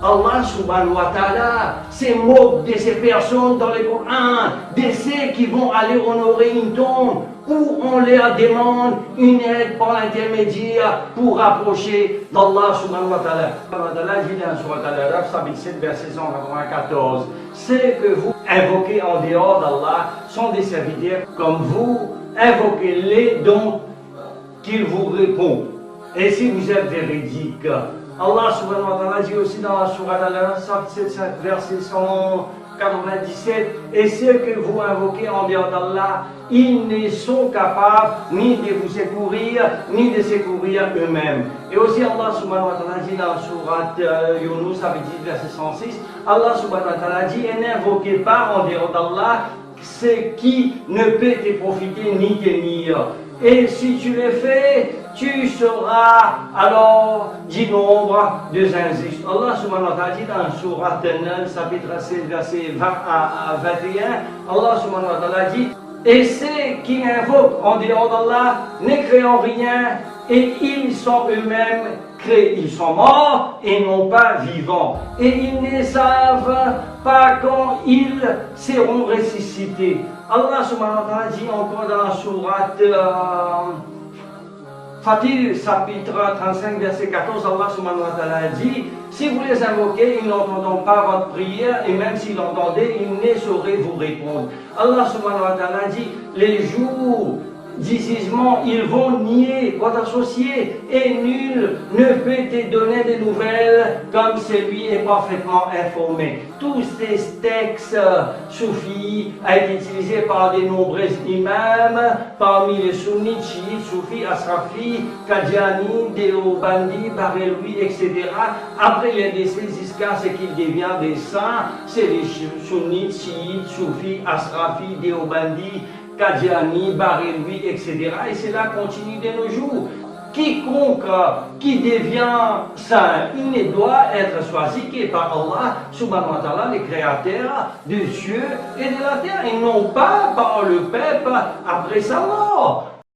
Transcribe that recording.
Allah subhanahu wa ta'ala se moque de ces personnes dans le Coran, de ceux qui vont aller honorer une tombe où on leur demande une aide par l'intermédiaire pour rapprocher d'Allah subhanahu wa ta'ala. Allah dit dans Surat Al-Araf, chapitre 7, verset 194, ceux que vous invoquez en dehors d'Allah sont des serviteurs comme vous, invoquez-les donc qu'ils vous répondent. Et si vous êtes véridique, Allah subhanahu wa ta'ala dit aussi dans la Sourate Al-Araf, verset 197, et ceux que vous invoquez en dehors d'Allah, ils ne sont capables ni de vous secourir, ni de secourir eux-mêmes. Et aussi Allah subhanahu wa ta'ala dit dans la Sourate Yunus, verset 106, Allah subhanahu wa ta'ala dit, et n'invoquez pas en dehors d'Allah ce qui ne peut te profiter ni te nuire. Et si tu le fais, tu seras alors du nombre des injustes. Allah subhanahu wa ta'ala dit dans Surat An-Nahl, chapitre 16, verset 20 à 21, Allah subhanahu wa ta'ala dit, et ceux qui invoquent en dehors d'Allah ne créent rien, et ils sont eux-mêmes créés. Ils sont morts et non pas vivants. Et ils ne savent pas quand ils seront ressuscités. Allah subhanahu wa ta'ala dit encore dans la sourate Fatir, chapitre 35, verset 14, Allah subhanahu wa ta'ala dit, si vous les invoquez, ils n'entendront pas votre prière, et même s'ils l'entendaient, ils ne sauraient vous répondre. Allah subhanahu wa ta'ala dit, les jours du jugement, ils vont nier votre associé, et nul ne peut te donner des nouvelles comme celui est parfaitement informé. Tous ces textes soufis ont été utilisés par de nombreux imams, parmi les sunnites, chiites, soufis, asrafis, qadiani, deobandi, bareloui, etc. Après les décès jusqu'à ce qu'ils deviennent des saints, c'est les sunnites, chiites, soufis, asrafis, deobandi, Qadiani, Bareloui, etc. Et cela continue de nos jours. Quiconque qui devient saint, il ne doit être choisi que par Allah, subhanahu wa ta'ala, le créateur des cieux et de la terre, et non pas par le peuple après sa mort.